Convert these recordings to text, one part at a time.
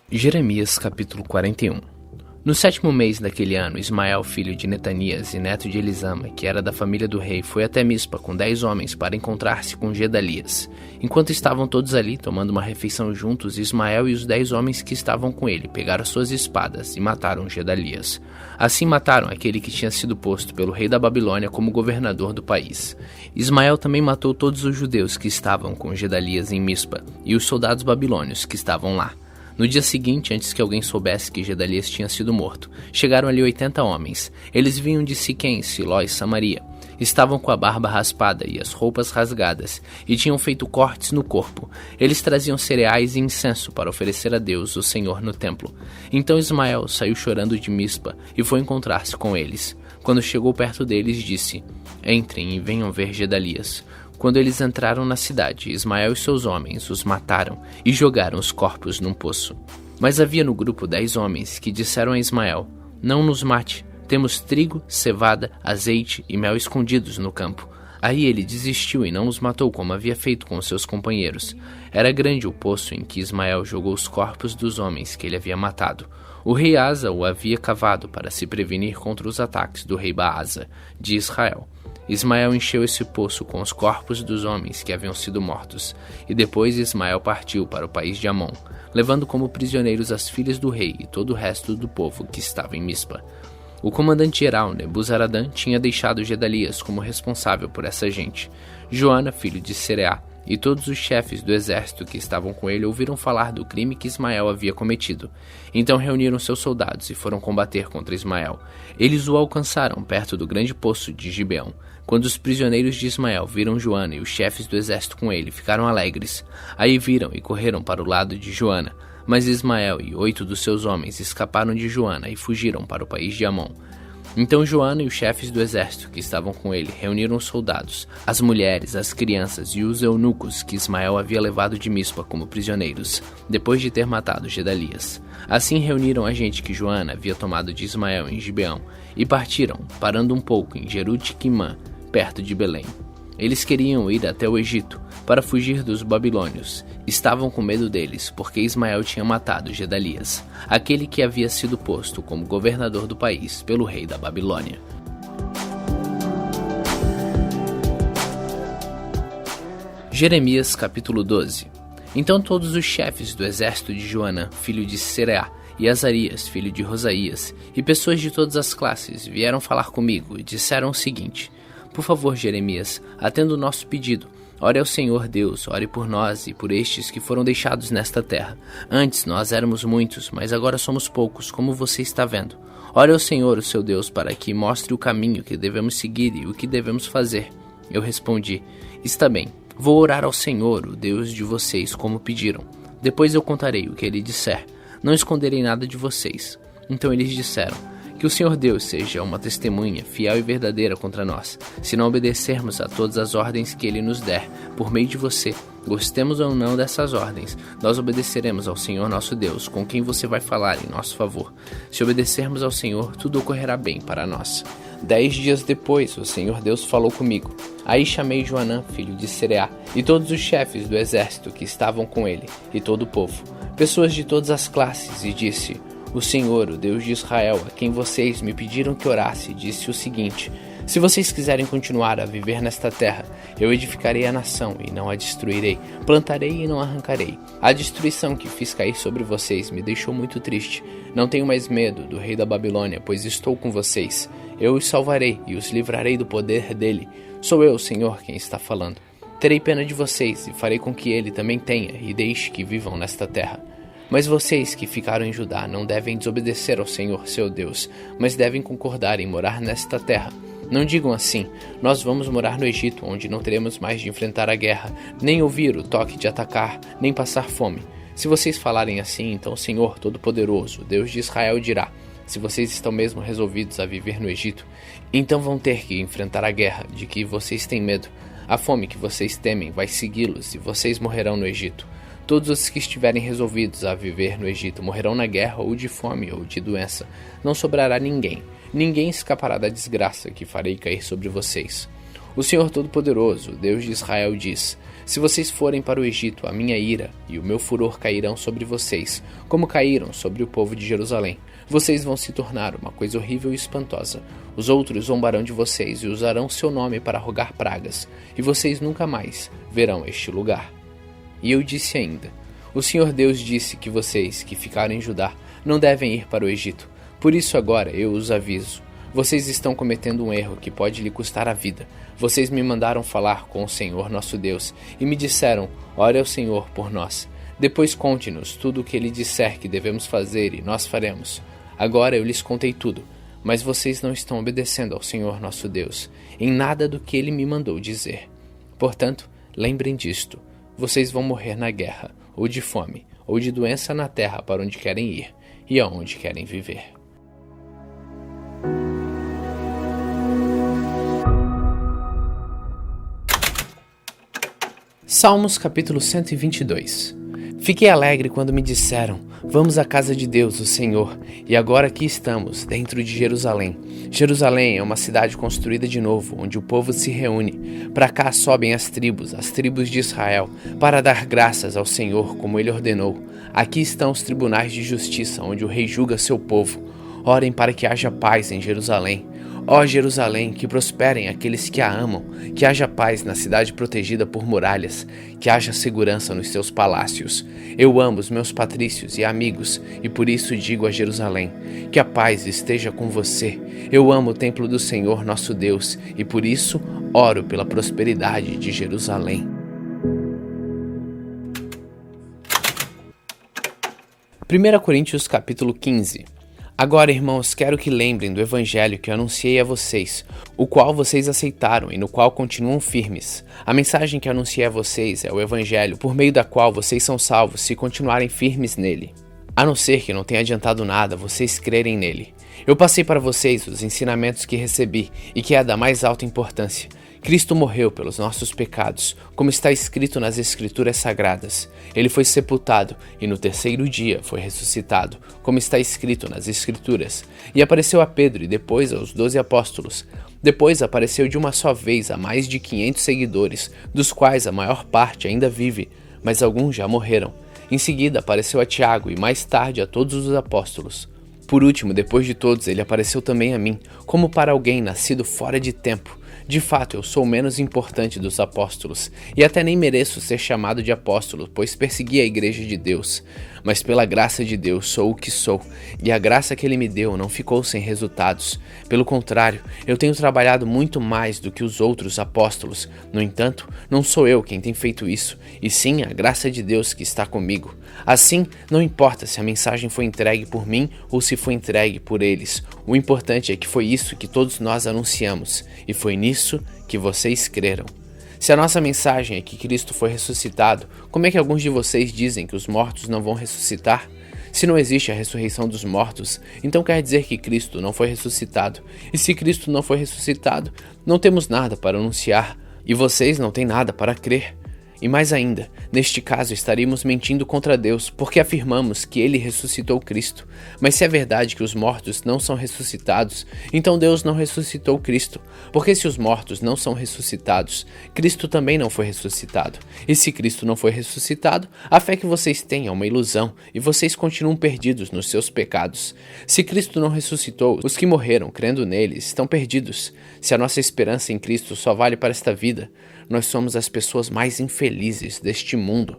Jeremias capítulo 41. No 7º mês daquele ano, Ismael, filho de Netanias e neto de Elisama, que era da família do rei, foi até Mispa com 10 homens para encontrar-se com Gedalias. Enquanto estavam todos ali, tomando uma refeição juntos, Ismael e os 10 homens que estavam com ele pegaram suas espadas e mataram Gedalias. Assim mataram aquele que tinha sido posto pelo rei da Babilônia como governador do país. Ismael também matou todos os judeus que estavam com Gedalias em Mispa e os soldados babilônios que estavam lá. No dia seguinte, antes que alguém soubesse que Gedalias tinha sido morto, chegaram ali 80 homens. Eles vinham de Siquém, Siló e Samaria. Estavam com a barba raspada e as roupas rasgadas, e tinham feito cortes no corpo. Eles traziam cereais e incenso para oferecer a Deus, o Senhor, no templo. Então Ismael saiu chorando de Mispa e foi encontrar-se com eles. Quando chegou perto deles, disse: "Entrem e venham ver Gedalias." Quando eles entraram na cidade, Ismael e seus homens os mataram e jogaram os corpos num poço. Mas havia no grupo 10 homens que disseram a Ismael: "Não nos mate, temos trigo, cevada, azeite e mel escondidos no campo." Aí ele desistiu e não os matou como havia feito com os seus companheiros. Era grande o poço em que Ismael jogou os corpos dos homens que ele havia matado. O rei Asa o havia cavado para se prevenir contra os ataques do rei Baasa, de Israel. Ismael encheu esse poço com os corpos dos homens que haviam sido mortos, e depois Ismael partiu para o país de Amon, levando como prisioneiros as filhas do rei e todo o resto do povo que estava em Mispa. O comandante-geral Nebuzaradã tinha deixado Gedalias como responsável por essa gente. Joana, filho de Sereá, e todos os chefes do exército que estavam com ele ouviram falar do crime que Ismael havia cometido. Então reuniram seus soldados e foram combater contra Ismael. Eles o alcançaram perto do grande poço de Gibeão. Quando os prisioneiros de Ismael viram Joana e os chefes do exército com ele, ficaram alegres. Aí viram e correram para o lado de Joana. Mas Ismael e 8 dos seus homens escaparam de Joana e fugiram para o país de Amon. Então Joana e os chefes do exército que estavam com ele reuniram os soldados, as mulheres, as crianças e os eunucos que Ismael havia levado de Mispa como prisioneiros, depois de ter matado Gedalias. Assim reuniram a gente que Joana havia tomado de Ismael em Gibeão e partiram, parando um pouco em Jerute-Quimã, perto de Belém. Eles queriam ir até o Egito para fugir dos babilônios. Estavam com medo deles, porque Ismael tinha matado Gedalias, aquele que havia sido posto como governador do país pelo rei da Babilônia. Jeremias capítulo 12. Então todos os chefes do exército de Joanã, filho de Sereá, e Azarias, filho de Rosaías, e pessoas de todas as classes vieram falar comigo e disseram o seguinte: "Por favor, Jeremias, atenda o nosso pedido. Ore ao Senhor Deus, ore por nós e por estes que foram deixados nesta terra. Antes nós éramos muitos, mas agora somos poucos, como você está vendo. Ore ao Senhor, o seu Deus, para que mostre o caminho que devemos seguir e o que devemos fazer." Eu respondi: "Está bem, vou orar ao Senhor, o Deus de vocês, como pediram. Depois eu contarei o que ele disser. Não esconderei nada de vocês." Então eles disseram: "Que o Senhor Deus seja uma testemunha fiel e verdadeira contra nós, se não obedecermos a todas as ordens que Ele nos der, por meio de você. Gostemos ou não dessas ordens, nós obedeceremos ao Senhor nosso Deus, com quem você vai falar em nosso favor. Se obedecermos ao Senhor, tudo ocorrerá bem para nós." 10 dias depois, o Senhor Deus falou comigo. Aí chamei Joanã, filho de Sereá, e todos os chefes do exército que estavam com ele, e todo o povo, pessoas de todas as classes, e disse: "O Senhor, o Deus de Israel, a quem vocês me pediram que orasse, disse o seguinte: se vocês quiserem continuar a viver nesta terra, eu edificarei a nação e não a destruirei, plantarei e não arrancarei. A destruição que fiz cair sobre vocês me deixou muito triste. Não tenho mais medo do rei da Babilônia, pois estou com vocês. Eu os salvarei e os livrarei do poder dele. Sou eu, Senhor, quem está falando. Terei pena de vocês e farei com que ele também tenha e deixe que vivam nesta terra. Mas vocês que ficaram em Judá não devem desobedecer ao Senhor, seu Deus, mas devem concordar em morar nesta terra. Não digam assim: nós vamos morar no Egito, onde não teremos mais de enfrentar a guerra, nem ouvir o toque de atacar, nem passar fome. Se vocês falarem assim, então o Senhor Todo-Poderoso, Deus de Israel, dirá: se vocês estão mesmo resolvidos a viver no Egito, então vão ter que enfrentar a guerra de que vocês têm medo. A fome que vocês temem vai segui-los e vocês morrerão no Egito. Todos os que estiverem resolvidos a viver no Egito morrerão na guerra ou de fome ou de doença. Não sobrará ninguém. Ninguém escapará da desgraça que farei cair sobre vocês. O Senhor Todo-Poderoso, Deus de Israel, diz: Se vocês forem para o Egito, a minha ira e o meu furor cairão sobre vocês, como caíram sobre o povo de Jerusalém. Vocês vão se tornar uma coisa horrível e espantosa. Os outros zombarão de vocês e usarão seu nome para rogar pragas, e vocês nunca mais verão este lugar. E eu disse ainda: o Senhor Deus disse que vocês, que ficaram em Judá, não devem ir para o Egito. Por isso agora eu os aviso. Vocês estão cometendo um erro que pode lhe custar a vida. Vocês me mandaram falar com o Senhor nosso Deus e me disseram: ore ao Senhor por nós. Depois conte-nos tudo o que ele disser que devemos fazer e nós faremos. Agora eu lhes contei tudo, mas vocês não estão obedecendo ao Senhor nosso Deus em nada do que ele me mandou dizer. Portanto, lembrem disto: vocês vão morrer na guerra, ou de fome, ou de doença na terra para onde querem ir e aonde querem viver. Salmos capítulo 122. Fiquei alegre quando me disseram: vamos à casa de Deus, o Senhor, e agora aqui estamos, dentro de Jerusalém. Jerusalém é uma cidade construída de novo, onde o povo se reúne. Para cá sobem as tribos de Israel, para dar graças ao Senhor como ele ordenou. Aqui estão os tribunais de justiça, onde o rei julga seu povo. Orem para que haja paz em Jerusalém. Ó Jerusalém, que prosperem aqueles que a amam, que haja paz na cidade protegida por muralhas, que haja segurança nos seus palácios. Eu amo os meus patrícios e amigos, e por isso digo a Jerusalém: que a paz esteja com você. Eu amo o templo do Senhor nosso Deus, e por isso oro pela prosperidade de Jerusalém. 1 Coríntios capítulo 15. Agora, irmãos, quero que lembrem do evangelho que eu anunciei a vocês, o qual vocês aceitaram e no qual continuam firmes. A mensagem que anunciei a vocês é o evangelho, por meio da qual vocês são salvos se continuarem firmes nele. A não ser que não tenha adiantado nada vocês crerem nele. Eu passei para vocês os ensinamentos que recebi e que é da mais alta importância. Cristo morreu pelos nossos pecados, como está escrito nas Escrituras Sagradas. Ele foi sepultado e no terceiro dia foi ressuscitado, como está escrito nas Escrituras. E apareceu a Pedro e depois aos 12 apóstolos. Depois apareceu de uma só vez a mais de 500 seguidores, dos quais a maior parte ainda vive, mas alguns já morreram. Em seguida apareceu a Tiago e mais tarde a todos os apóstolos. Por último, depois de todos, ele apareceu também a mim, como para alguém nascido fora de tempo. De fato, eu sou o menos importante dos apóstolos, e até nem mereço ser chamado de apóstolo, pois persegui a igreja de Deus. Mas pela graça de Deus sou o que sou, e a graça que ele me deu não ficou sem resultados. Pelo contrário, eu tenho trabalhado muito mais do que os outros apóstolos. No entanto, não sou eu quem tem feito isso, e sim a graça de Deus que está comigo. Assim, não importa se a mensagem foi entregue por mim ou se foi entregue por eles. O importante é que foi isso que todos nós anunciamos, e foi nisso que vocês creram. Se a nossa mensagem é que Cristo foi ressuscitado, como é que alguns de vocês dizem que os mortos não vão ressuscitar? Se não existe a ressurreição dos mortos, então quer dizer que Cristo não foi ressuscitado. E se Cristo não foi ressuscitado, não temos nada para anunciar, e vocês não têm nada para crer. E mais ainda, neste caso estaríamos mentindo contra Deus, porque afirmamos que ele ressuscitou Cristo. Mas se é verdade que os mortos não são ressuscitados, então Deus não ressuscitou Cristo. Porque se os mortos não são ressuscitados, Cristo também não foi ressuscitado. E se Cristo não foi ressuscitado, a fé que vocês têm é uma ilusão, e vocês continuam perdidos nos seus pecados. Se Cristo não ressuscitou, os que morreram crendo nele estão perdidos. Se a nossa esperança em Cristo só vale para esta vida, nós somos as pessoas mais infelizes deste mundo.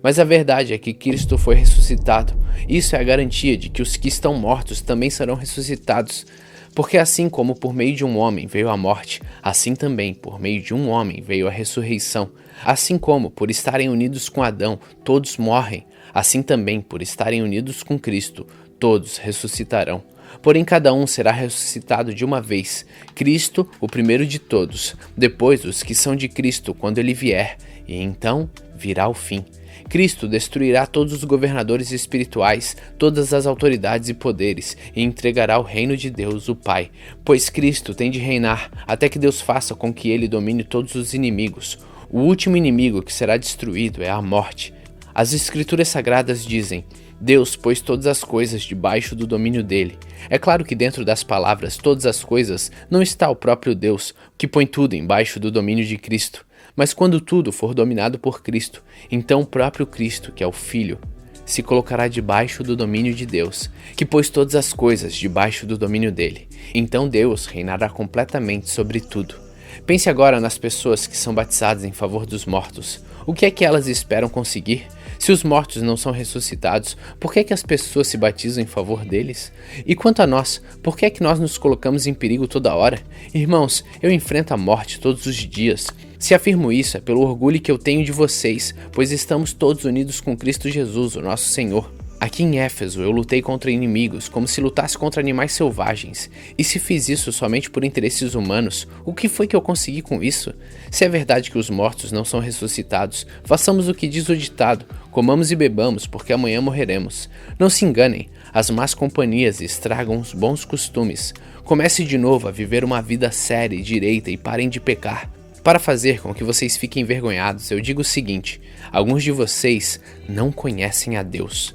Mas a verdade é que Cristo foi ressuscitado. Isso é a garantia de que os que estão mortos também serão ressuscitados. Porque assim como por meio de um homem veio a morte, assim também por meio de um homem veio a ressurreição. Assim como por estarem unidos com Adão, todos morrem, assim também por estarem unidos com Cristo, todos ressuscitarão. Porém cada um será ressuscitado de uma vez, Cristo o primeiro de todos, depois os que são de Cristo quando ele vier, e então virá o fim. Cristo destruirá todos os governadores espirituais, todas as autoridades e poderes, e entregará o reino de Deus, o Pai. Pois Cristo tem de reinar, até que Deus faça com que ele domine todos os inimigos. O último inimigo que será destruído é a morte. As Escrituras Sagradas dizem: Deus pôs todas as coisas debaixo do domínio dele. É claro que dentro das palavras todas as coisas não está o próprio Deus, que põe tudo embaixo do domínio de Cristo. Mas quando tudo for dominado por Cristo, então o próprio Cristo, que é o Filho, se colocará debaixo do domínio de Deus, que pôs todas as coisas debaixo do domínio dele. Então Deus reinará completamente sobre tudo. Pense agora nas pessoas que são batizadas em favor dos mortos. O que é que elas esperam conseguir? Se os mortos não são ressuscitados, por que é que as pessoas se batizam em favor deles? E quanto a nós, por que é que nós nos colocamos em perigo toda hora? Irmãos, eu enfrento a morte todos os dias. Se afirmo isso é pelo orgulho que eu tenho de vocês, pois estamos todos unidos com Cristo Jesus, o nosso Senhor. Aqui em Éfeso eu lutei contra inimigos como se lutasse contra animais selvagens. E se fiz isso somente por interesses humanos, o que foi que eu consegui com isso? Se é verdade que os mortos não são ressuscitados, façamos o que diz o ditado: comamos e bebamos, porque amanhã morreremos. Não se enganem, as más companhias estragam os bons costumes. Comece de novo a viver uma vida séria e direita e parem de pecar. Para fazer com que vocês fiquem envergonhados, eu digo o seguinte: alguns de vocês não conhecem a Deus.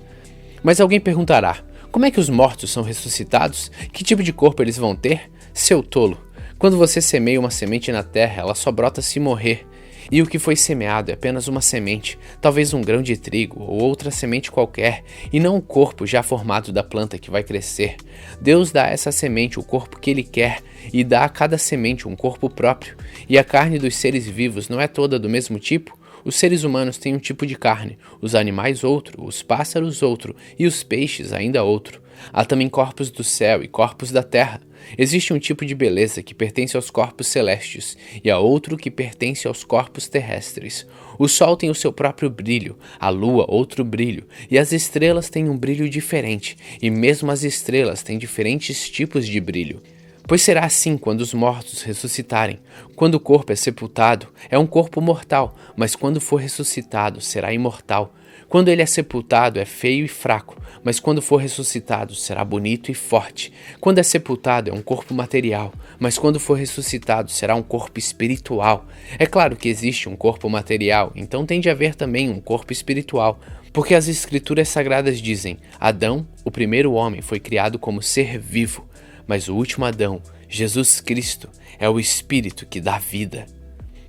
Mas alguém perguntará: como é que os mortos são ressuscitados? Que tipo de corpo eles vão ter? Seu tolo! Quando você semeia uma semente na terra, ela só brota se morrer. E o que foi semeado é apenas uma semente, talvez um grão de trigo ou outra semente qualquer, e não o corpo já formado da planta que vai crescer. Deus dá a essa semente o corpo que Ele quer e dá a cada semente um corpo próprio. E a carne dos seres vivos não é toda do mesmo tipo? Os seres humanos têm um tipo de carne, os animais outro, os pássaros outro e os peixes ainda outro. Há também corpos do céu e corpos da terra. Existe um tipo de beleza que pertence aos corpos celestes e há outro que pertence aos corpos terrestres. O sol tem o seu próprio brilho, a lua outro brilho e as estrelas têm um brilho diferente e mesmo as estrelas têm diferentes tipos de brilho. Pois será assim quando os mortos ressuscitarem. Quando o corpo é sepultado, é um corpo mortal, mas quando for ressuscitado, será imortal. Quando ele é sepultado, é feio e fraco, mas quando for ressuscitado, será bonito e forte. Quando é sepultado, é um corpo material, mas quando for ressuscitado, será um corpo espiritual. É claro que existe um corpo material, então tem de haver também um corpo espiritual. Porque as Escrituras Sagradas dizem: Adão, o primeiro homem, foi criado como ser vivo. Mas o último Adão, Jesus Cristo, é o Espírito que dá vida.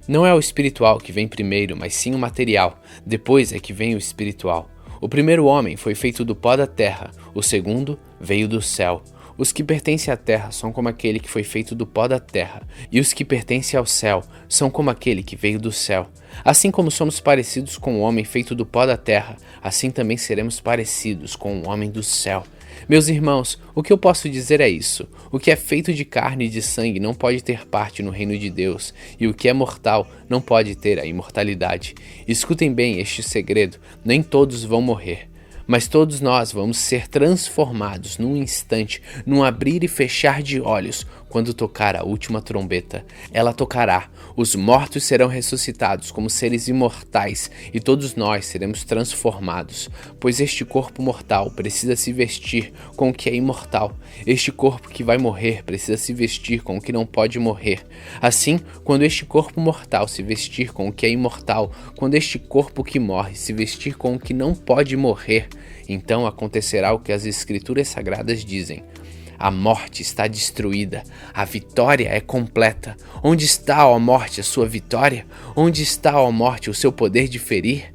Não é o espiritual que vem primeiro, mas sim o material. Depois é que vem o espiritual. O primeiro homem foi feito do pó da terra, o segundo veio do céu. Os que pertencem à terra são como aquele que foi feito do pó da terra, e os que pertencem ao céu são como aquele que veio do céu. Assim como somos parecidos com o homem feito do pó da terra, assim também seremos parecidos com o homem do céu. Meus irmãos, o que eu posso dizer é isso: o que é feito de carne e de sangue não pode ter parte no reino de Deus, e o que é mortal não pode ter a imortalidade. Escutem bem este segredo: nem todos vão morrer, mas todos nós vamos ser transformados num instante, num abrir e fechar de olhos, quando tocar a última trombeta. Ela tocará, os mortos serão ressuscitados como seres imortais e todos nós seremos transformados, pois este corpo mortal precisa se vestir com o que é imortal. Este corpo que vai morrer precisa se vestir com o que não pode morrer. Assim, quando este corpo mortal se vestir com o que é imortal, quando este corpo que morre se vestir com o que não pode morrer, então acontecerá o que as Escrituras Sagradas dizem: a morte está destruída, a vitória é completa. Onde está, ó morte, a sua vitória? Onde está, ó morte, o seu poder de ferir?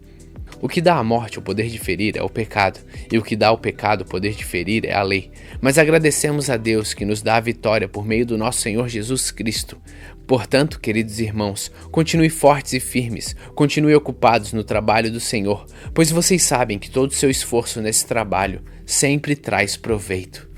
O que dá à morte o poder de ferir é o pecado, e o que dá ao pecado o poder de ferir é a lei. Mas agradecemos a Deus que nos dá a vitória por meio do nosso Senhor Jesus Cristo. Portanto, queridos irmãos, continue fortes e firmes, continue ocupados no trabalho do Senhor, pois vocês sabem que todo o seu esforço nesse trabalho sempre traz proveito.